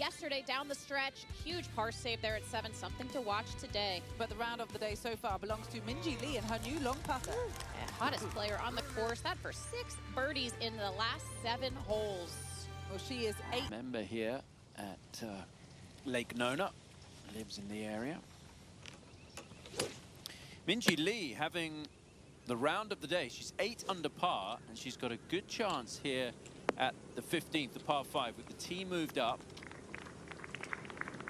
yesterday down the stretch. Huge par save there at 7. Something to watch today. But the round of the day so far belongs to Minjee Lee and her new long putter. Hottest player on the course. That for 6 birdies in the last 7 holes. Well, she is 8. Member here at Lake Nona, lives in the area. Minjee Lee having the round of the day. She's 8 under par, and she's got a good chance here at the 15th, the par 5, with the tee moved up.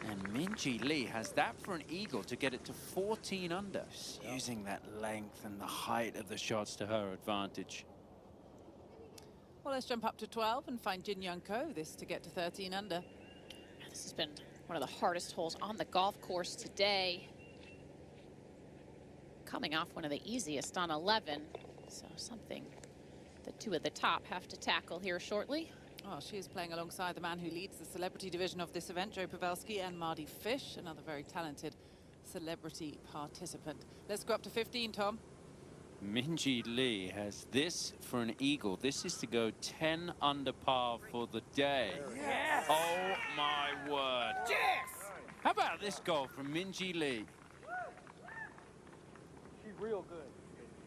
And Minjee Lee has that for an eagle to get it to 14 under. She's using that length and the height of the shots to her advantage. Well, let's jump up to 12 and find Jin Young Ko, this to get to 13 under. This has been one of the hardest holes on the golf course today. Coming off one of the easiest on 11. So something the two at the top have to tackle here shortly. Oh, she is playing alongside the man who leads the celebrity division of this event, Joe Pavelski, and Marty Fish, another very talented celebrity participant. Let's go up to 15, Tom. Minjee Lee has this for an eagle. This is to go 10 under par for the day. Yes! Oh my word. Yes! How about this goal from Minjee Lee? She's real good.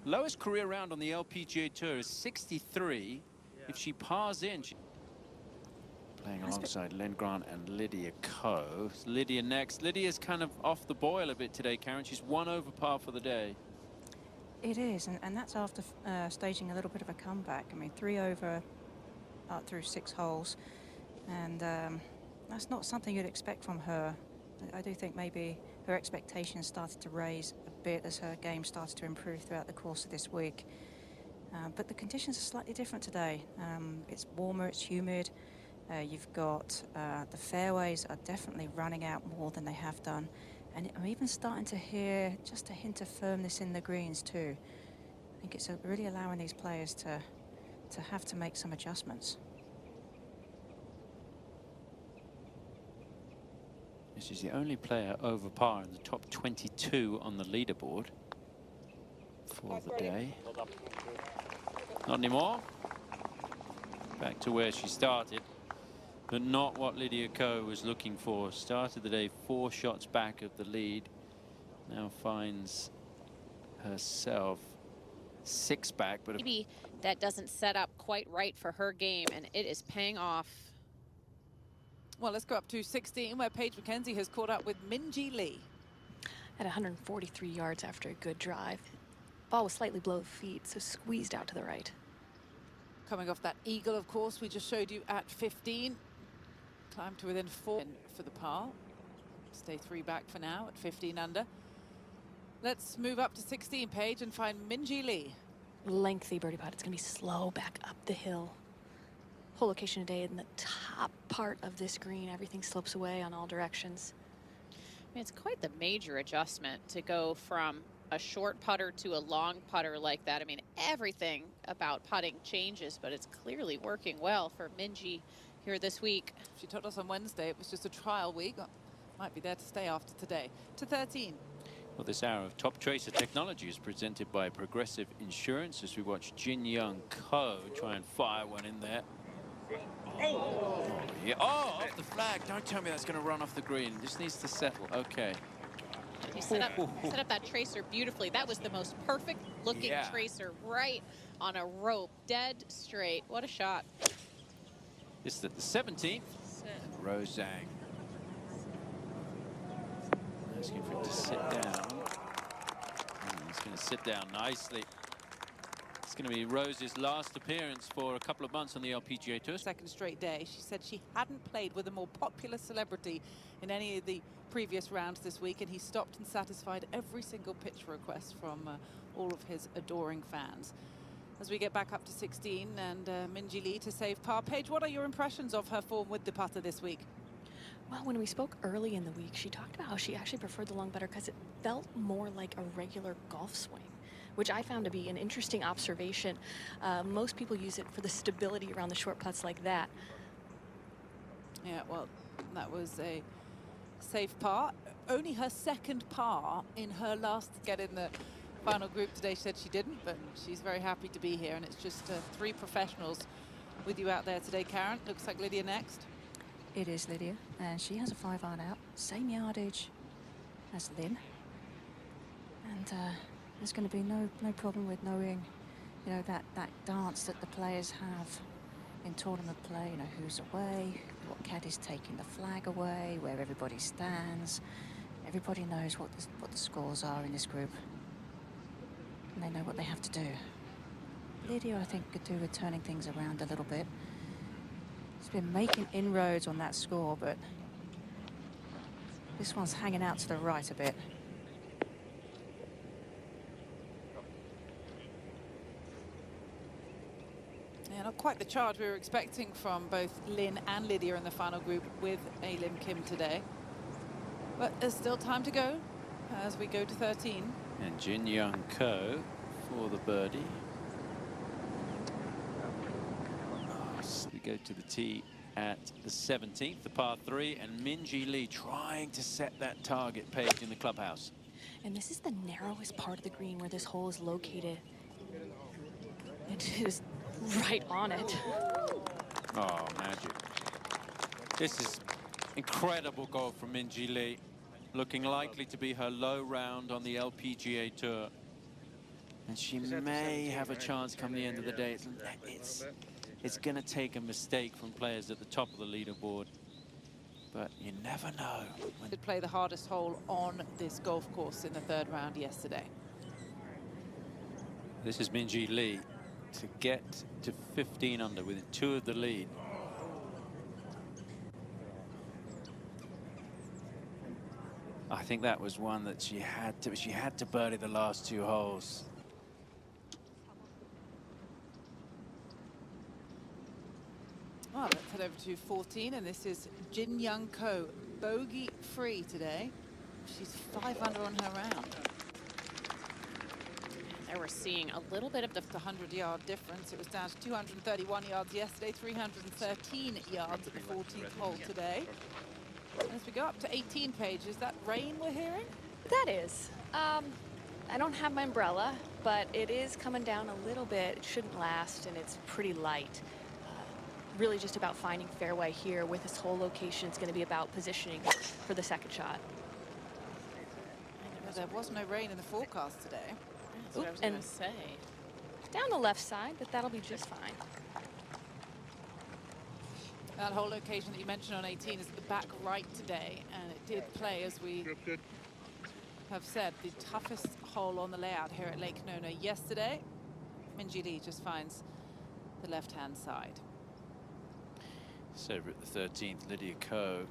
Lowest career round on the LPGA Tour is 63. If she pars in, playing alongside Len Grant and Lydia Ko. Lydia next. Lydia's kind of off the boil a bit today, Karen. She's 1 over par for the day. It is, and that's after staging a little bit of a comeback. I mean, 3 over through 6 holes, and that's not something you'd expect from her. I do think maybe her expectations started to raise a bit as her game started to improve throughout the course of this week. But the conditions are slightly different today. It's warmer, it's humid. You've got the fairways are definitely running out more than they have done. And I'm even starting to hear just a hint of firmness in the greens too. I think it's really allowing these players to have to make some adjustments. This is the only player over par in the top 22 on the leaderboard for the day. Not anymore. Back to where she started, but not what Lydia Ko was looking for. Started the day 4 shots back of the lead. Now finds herself 6 back, but maybe that doesn't set up quite right for her game, and it is paying off. Well, let's go up to 16, where Paige McKenzie has caught up with Minjee Lee. At 143 yards after a good drive. Ball was slightly below the feet, so squeezed out to the right. Coming off that eagle, of course, we just showed you at 15. Climb to within 4 for the par. Stay 3 back for now at 15 under. Let's move up to 16, Paige, and find Minjee Lee. Lengthy birdie putt. It's going to be slow back up the hill. Whole location today in the top part of this green. Everything slopes away on all directions. I mean, it's quite the major adjustment to go from a short putter to a long putter like that. I mean, everything about putting changes, but it's clearly working well for Minjee here this week. She told us on Wednesday it was just a trial week. Might be there to stay after today. To 13. well, this hour of Top Tracer Technology is presented by Progressive Insurance as we watch Jin Young Ko try and fire one in there. Oh, yeah. Oh, off the flag. Don't tell me that's going to run off the green. This needs to settle. Okay. He set up that tracer beautifully. That was the most perfect looking tracer, right on a rope, dead straight. What a shot. This is at the 17th. Rosang. Asking for him to sit down. He's going to sit down nicely. It's going to be Rose's last appearance for a couple of months on the LPGA Tour. Second straight day. She said she hadn't played with a more popular celebrity in any of the previous rounds this week, and he stopped and satisfied every single pitch request from all of his adoring fans. As we get back up to 16 and Minjee Lee to save par. Paige, what are your impressions of her form with the putter this week? Well, when we spoke early in the week, she talked about how she actually preferred the long better because it felt more like a regular golf swing, which I found to be an interesting observation. Most people use it for the stability around the short putts like that. Yeah, well, that was a safe par. Only her second par in her last get in the final group today. She said she didn't, but she's very happy to be here. And it's just 3 professionals with you out there today, Karen. Looks like Lydia next. It is Lydia, and she has a 5-iron out, same yardage as Lynn. And there's going to be no problem with knowing, you know, that dance that the players have in tournament play. You know, who's away, what caddy's taking the flag away, where everybody stands. Everybody knows what the scores are in this group, and they know what they have to do. Lydia, I think, could do with turning things around a little bit. She's been making inroads on that score, but this one's hanging out to the right a bit. Yeah, not quite the charge we were expecting from both Lynn and Lydia in the final group with Lim Kim today. But there's still time to go as we go to 13. And Jin Young Ko for the birdie. We go to the tee at the 17th, the par 3, and Minjee Lee trying to set that target page in the clubhouse. And this is the narrowest part of the green where this hole is located. It is right on it. Oh, magic. This is incredible goal from Minjee Lee. Looking likely to be her low round on the LPGA Tour. And she may have a chance come the end of the day. It's going to take a mistake from players at the top of the leaderboard. But you never know. Did play the hardest hole on this golf course in the 3rd round yesterday. This is Minjee Lee to get to 15 under within 2 of the lead. I think that was one that she had to birdie the last 2 holes. Well, let's head over to 14, and this is Jin Young Ko, bogey free today. She's 5 under on her round. There we're seeing a little bit of the 100-yard difference. It was down to 231 yards yesterday, 313 yards at the 14th hole today. And as we go up to 18 pages, that rain we're hearing? That is. I don't have my umbrella, but it is coming down a little bit. It shouldn't last, and it's pretty light. Really just about finding fairway here with this whole location. It's going to be about positioning for the 2nd shot. There was no rain in the forecast today. That's what I was going to say. Down the left side, but that'll be just fine. That whole location that you mentioned on 18 is at the back right today, and it did play, as we have said, the toughest hole on the layout here at Lake Nona yesterday. Minjee Lee just finds the left-hand side. So over at the 13th, Lydia Ko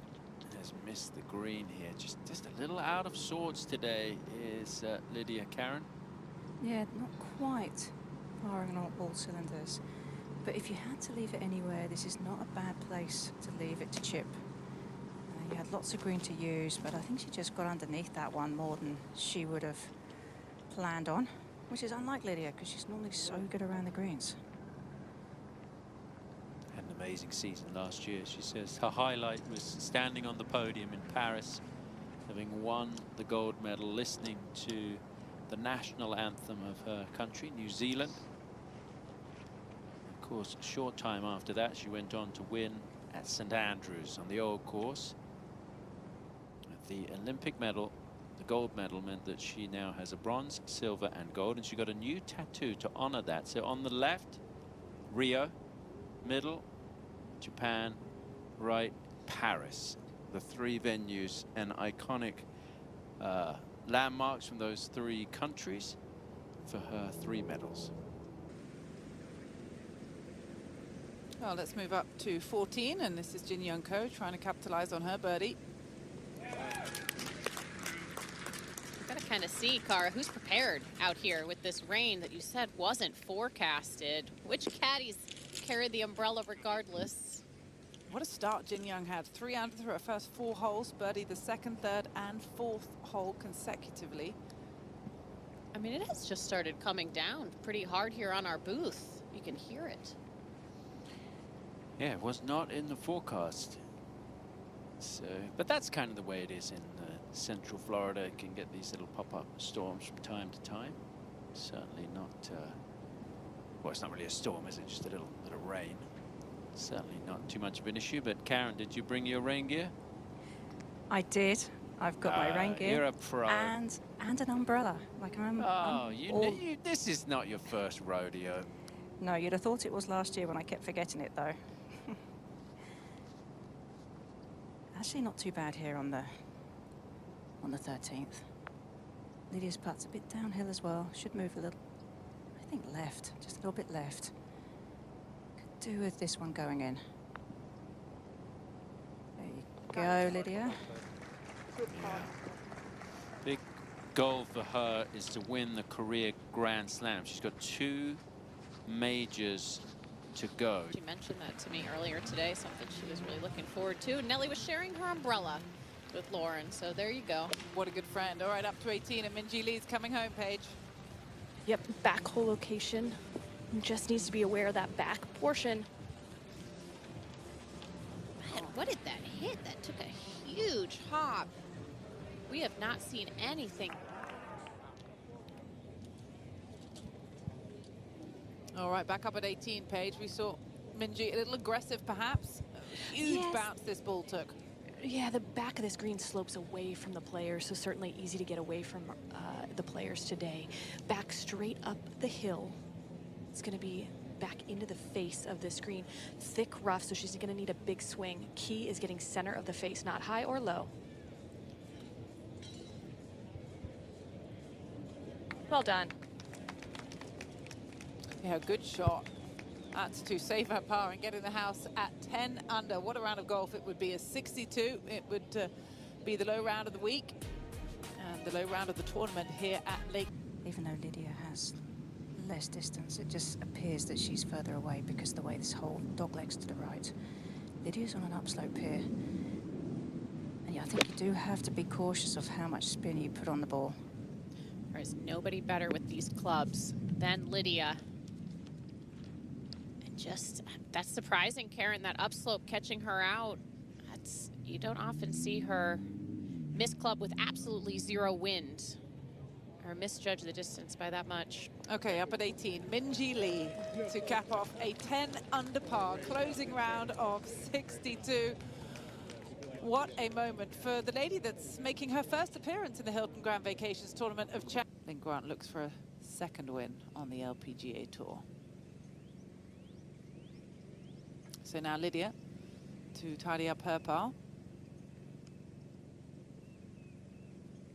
has missed the green here. Just a little out of sorts today is Lydia. Karen? Yeah, not quite firing on all cylinders. But if you had to leave it anywhere, this is not a bad place to leave it to chip. You had lots of green to use, but I think she just got underneath that one more than she would have planned on, which is unlike Lydia, because she's normally so good around the greens. Had an amazing season last year, she says. Her highlight was standing on the podium in Paris, having won the gold medal, listening to the national anthem of her country, New Zealand. Of course, a short time after that, she went on to win at St Andrews on the old course. The Olympic medal, the gold medal, meant that she now has a bronze, silver and gold, and she got a new tattoo to honor that. So on the left, Rio, middle, Japan, right, Paris. The 3 venues and iconic landmarks from those 3 countries for her 3 medals. Well, let's move up to 14, and this is Jin Young Ko trying to capitalize on her birdie. We've got to kind of see, Cara, who's prepared out here with this rain that you said wasn't forecasted. Which caddies carried the umbrella regardless? What a start Jin Young had. 3 under through her first 4 holes, birdie the 2nd, 3rd and 4th hole consecutively. I mean, it has just started coming down pretty hard here on our booth. You can hear it. Yeah, it was not in the forecast. So, but that's kind of the way it is in Central Florida. It can get these little pop-up storms from time to time. Certainly not, well, it's not really a storm, is it? Just a little rain. Certainly not too much of an issue, but Karen, did you bring your rain gear? I did. I've got my rain gear. You're a pro. And an umbrella. Like This is not your first rodeo. No, you'd have thought it was last year when I kept forgetting it, though. Actually, not too bad here on the 13th. Lydia's putt's a bit downhill as well. Should move a little. I think left, just a little bit left. Could do with this one going in. There you go, Lydia. Big goal for her is to win the career Grand Slam. She's got 2 majors to go. She mentioned that to me earlier today, something she was really looking forward to. Nelly was sharing her umbrella with Lauren, so there you go. What a good friend. All right, up to 18, and Minjee Lee's coming home, Paige. Yep, back hole location. Just needs to be aware of that back portion. Man, what did that hit? That took a huge hop. We have not seen anything. All right, back up at 18, Paige. We saw Minjee a little aggressive, perhaps. A huge bounce this ball took. Yeah, the back of this green slopes away from the players, so certainly easy to get away from the players today. Back straight up the hill. It's going to be back into the face of this green. Thick rough, so she's going to need a big swing. Key is getting center of the face, not high or low. Well done. Yeah, good shot. That's to save her par and get in the house at 10 under. What a round of golf it would be. A 62. It would be the low round of the week and the low round of the tournament here at Lake. Even though Lydia has less distance, it just appears that she's further away because of the way this hole doglegs to the right. Lydia's on an upslope here. And yeah, I think you do have to be cautious of how much spin you put on the ball. There is nobody better with these clubs than Lydia. Just, that's surprising, Karen, that upslope catching her out. You don't often see her miss club with absolutely 0 wind or misjudge the distance by that much. Okay, up at 18, Minjee Lee to cap off a 10 under par closing round of 62. What a moment for the lady that's making her first appearance in the Hilton Grand Vacations Tournament of Champions. Lynn Grant looks for a 2nd win on the LPGA Tour. So now Lydia to tidy up her par.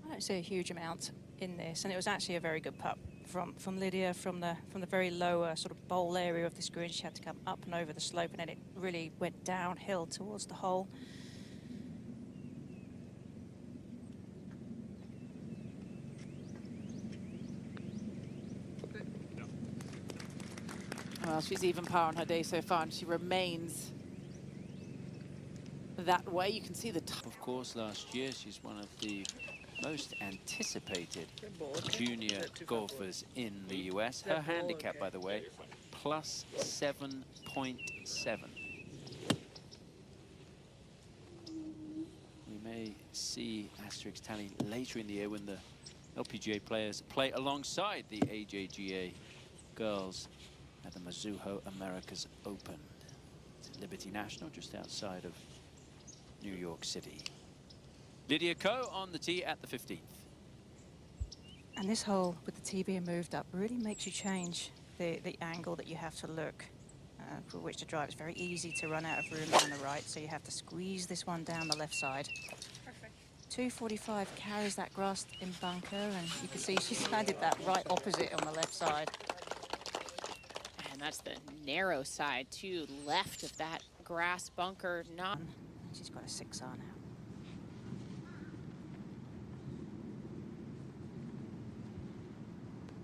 I don't see a huge amount in this, and it was actually a very good putt from Lydia from the very lower sort of bowl area of the green. She had to come up and over the slope, and then it really went downhill towards the hole. Well, she's even par on her day so far, and she remains that way. You can see the top. Of course, last year she's one of the most anticipated junior golfers in the US. Her handicap, by the way, plus 7.7. We may see asterisk tally later in the year when the LPGA players play alongside the AJGA girls at the Mizuho Americas Open. It's at Liberty National, just outside of New York City. Lydia Ko on the tee at the 15th. And this hole, with the tee being moved up, really makes you change the angle that you have to look for which to drive. It's very easy to run out of room down the right, so you have to squeeze this one down the left side. Perfect. 245 carries that grass in bunker, and you can see she's landed that right opposite on the left side. And that's the narrow side, too, left of that grass bunker. Not. She's got a 6R now.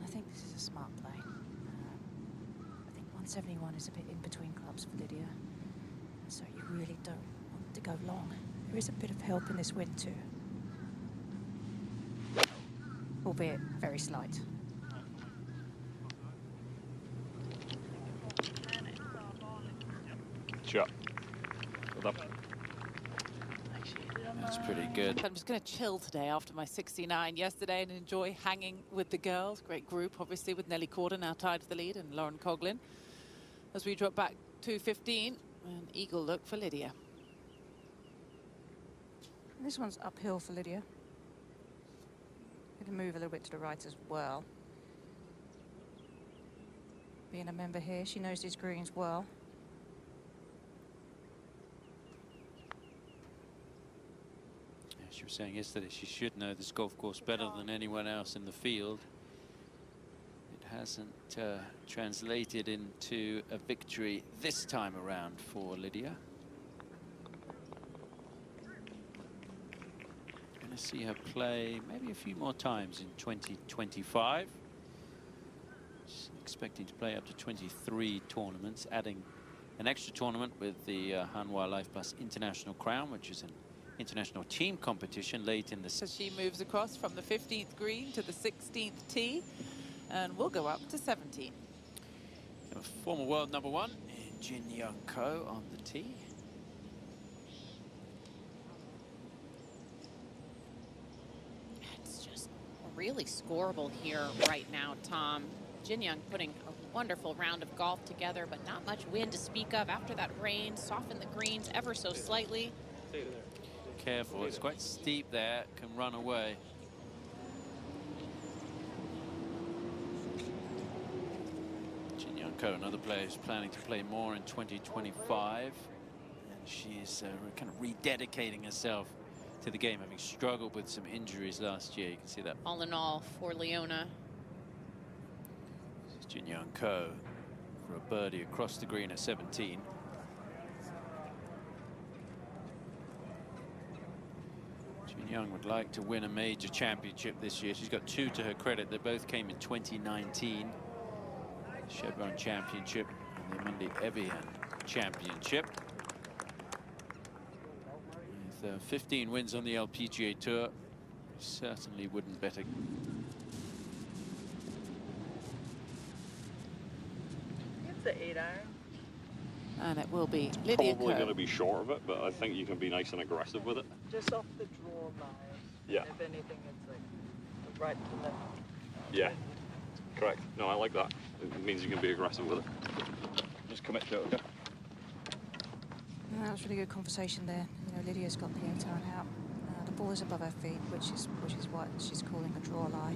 I think this is a smart play. I think 171 is a bit in between clubs for Lydia, so you really don't want to go long. There is a bit of help in this wind too, albeit very slight. Sure. Hold up. That's pretty good. I'm just going to chill today after my 69 yesterday and enjoy hanging with the girls. Great group, obviously, with Nelly Korda now tied for the lead and Lauren Coughlin. As we drop back to 15, An eagle look for Lydia. This one's uphill for Lydia. Going to move a little bit to the right as well. Being a member here, she knows these greens well. She was saying yesterday she should know this golf course better than anyone else in the field. It hasn't translated into a victory this time around for Lydia. Going to see her play maybe a few more times in 2025. She's expecting to play up to 23 tournaments, adding an extra tournament with the Hanwha Life Plus International Crown, which is an international team competition late in the So she moves across from the 15th green to the 16th tee, and we'll go up to 17. Former world #1 Jin Young Ko on the tee. It's just really scoreable here right now, Tom. Jin Young putting a wonderful round of golf together, but not much wind to speak of. After that rain, softened the greens ever so slightly. Careful, it's quite steep there, can run away. Jin Young Ko, another player who's planning to play more in 2025. And she's kind of rededicating herself to the game, having struggled with some injuries last year. You can see that. All in all for Leona. This is Jin Young Ko for a birdie across the green at 17. Young would like to win a major championship this year. She's got 2 to her credit. They both came in 2019. Chevron Championship and the Monday Evian Championship. With 15 wins on the LPGA Tour, certainly wouldn't bet against. It's an 8-iron. And it will be Lydia Probably Ko. going to be short of it, but I think you can be nice and aggressive with it. Just off the draw line. Yeah. If anything, it's like the right to left. Yeah, correct. No, I like that. It means you can be aggressive with it. Just commit to it, okay? That was really good conversation there. You know, Lydia's got the 8-iron out. The ball is above her feet, which is what she's calling a draw lie.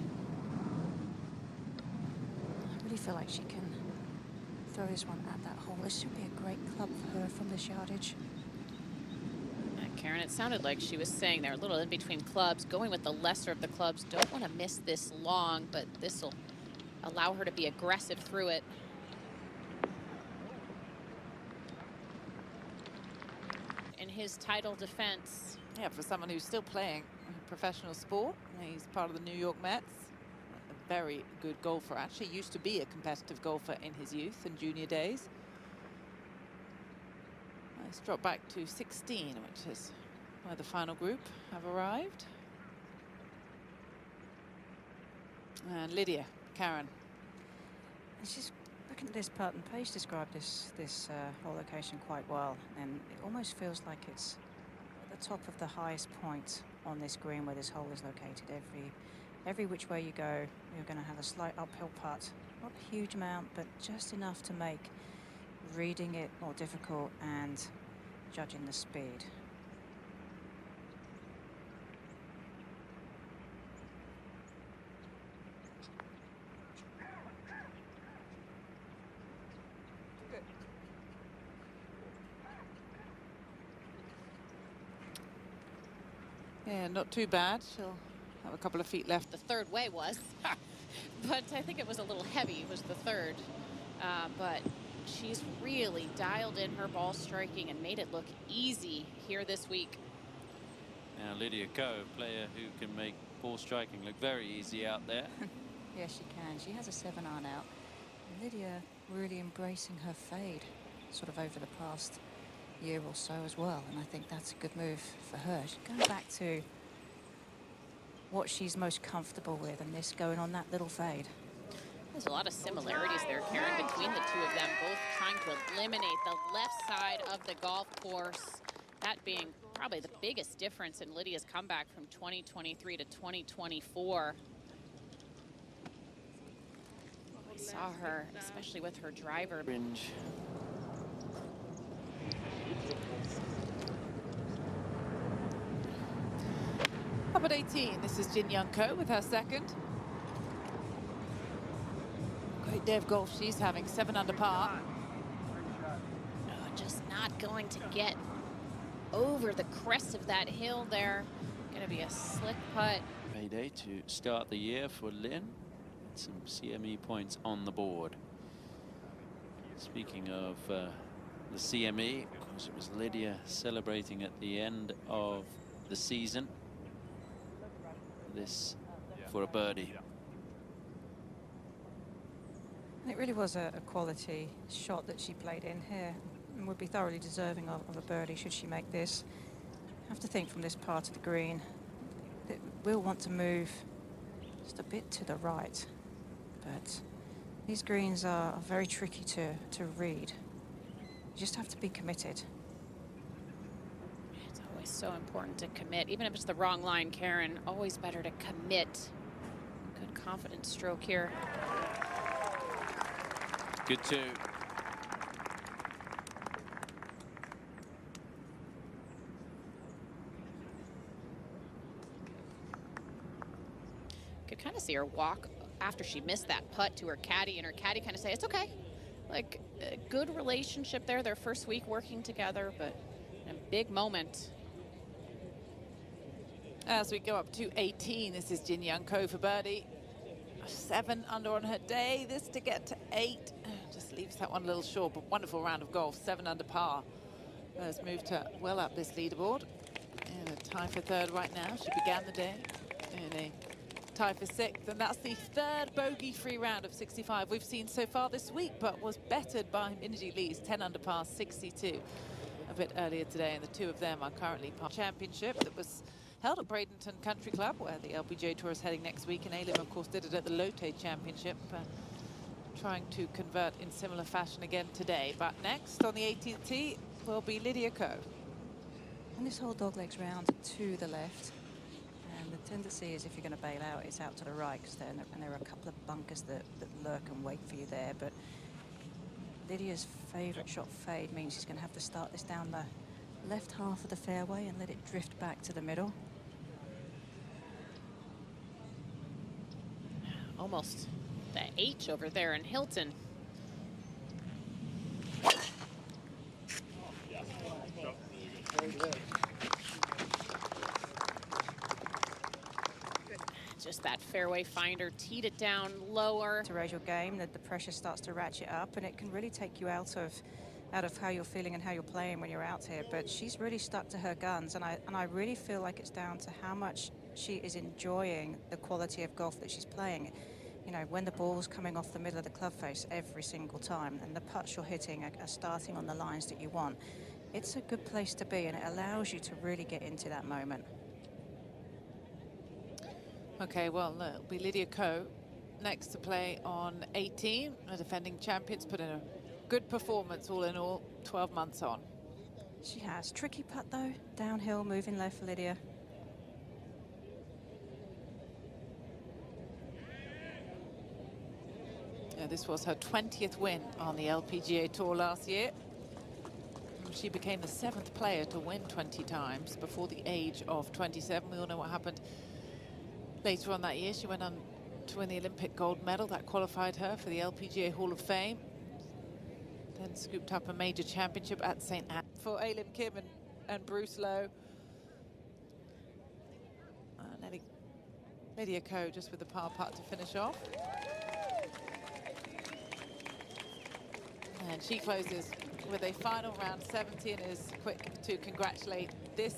I really feel like she can throw this one at that hole. This should be a great club for her from this yardage. Karen, it sounded like she was saying they're a little in between clubs, going with the lesser of the clubs. Don't want to miss this long, but this will allow her to be aggressive through it. In his title defense. Yeah, for someone who's still playing professional sport. He's part of the New York Mets. A very good golfer, actually. Used to be a competitive golfer in his youth and junior days. Let's drop back to 16, which is where the final group have arrived. And Lydia, Karen. It's just looking at this putt, and Paige described this whole location quite well, and it almost feels like it's at the top of the highest point on this green where this hole is located. Every which way you go, you're going to have a slight uphill putt. Not a huge amount, but just enough to make reading it more difficult and judging the speed. Yeah, not too bad. She'll have a couple of feet left. The third way was, but I think it was a little heavy, was the third. But she's really dialed in her ball striking and made it look easy here this week. Now Lydia Ko, a player who can make ball striking look very easy out there. Yes, she can. She has a 7-iron out. And Lydia really embracing her fade sort of over the past year or so as well, and I think that's a good move for her. She's going back to what she's most comfortable with, and this going on that little fade. There's a lot of similarities there, Karen, between the two of them, both trying to eliminate the left side of the golf course. That being probably the biggest difference in Lydia's comeback from 2023 to 2024. I saw her, especially with her driver. Fringe. at 18, this is Jin Young Ko with her second. Great day of golf she's having, 7 under par. Oh, just not going to get over the crest of that hill there. Going to be a slick putt. Payday to start the year for Lynn. Some CME points on the board. Speaking of the CME, of course, it was Lydia celebrating at the end of the season. This for a birdie. And it really was a quality shot that she played in here and would be thoroughly deserving of a birdie should she make this. Have to think from this part of the green, it will want to move just a bit to the right, but these greens are very tricky to read. You just have to be committed. It's always so important to commit, even if it's the wrong line, Karen. Always better to commit. Good confident stroke here. Good too. Could kind of see her walk after she missed that putt to her caddy, and her caddy kind of say, it's okay. Like, a good relationship there, their first week working together, but a big moment. As we go up to 18, this is Jin Young Ko for birdie. 7 under on her day, this to get to 8. Just leaves that one a little short, but wonderful round of golf, 7 under par. Has moved her well up this leaderboard. In a tie for third right now. She began the day in a tie for 6th, and that's the 3rd bogey-free round of 65 we've seen so far this week, but was bettered by Minjee Lee's 10 under par 62 a bit earlier today, and the two of them are currently part championship that was held at Bradenton Country Club, where the LPGA Tour is heading next week, and Alim, of course, did it at the Lotte Championship, trying to convert in similar fashion again today. But next on the 18th tee will be Lydia Ko. And this whole doglegs round to the left. And the tendency is if you're going to bail out, it's out to the right, because there are a couple of bunkers that lurk and wait for you there. But Lydia's favourite shot fade means she's going to have to start this down the left half of the fairway and let it drift back to the middle. Almost the H over there in Hilton. Just that fairway finder, teed it down lower. To raise your game, that the pressure starts to ratchet up, and it can really take you out of how you're feeling and how you're playing when you're out here. But she's really stuck to her guns, and I really feel like it's down to how much she is enjoying the quality of golf that she's playing. You know, when the ball's coming off the middle of the club face every single time, and the putts you're hitting are starting on the lines that you want, it's a good place to be, and it allows you to really get into that moment. Okay, well, it'll be Lydia Ko next to play on 18. The defending champions put in a good performance all in all, 12 months on. She has. Tricky putt though, downhill, moving left for Lydia. Yeah, this was her 20th win on the LPGA Tour last year. She became the 7th player to win 20 times before the age of 27. We all know what happened later on that year. She went on to win the Olympic gold medal. That qualified her for the LPGA Hall of Fame. Then scooped up a major championship at St. Anne. For Alim Kim and Bruce Lowe. Lydia Ko just with the par putt to finish off. And she closes with a final round 70 and is quick to congratulate this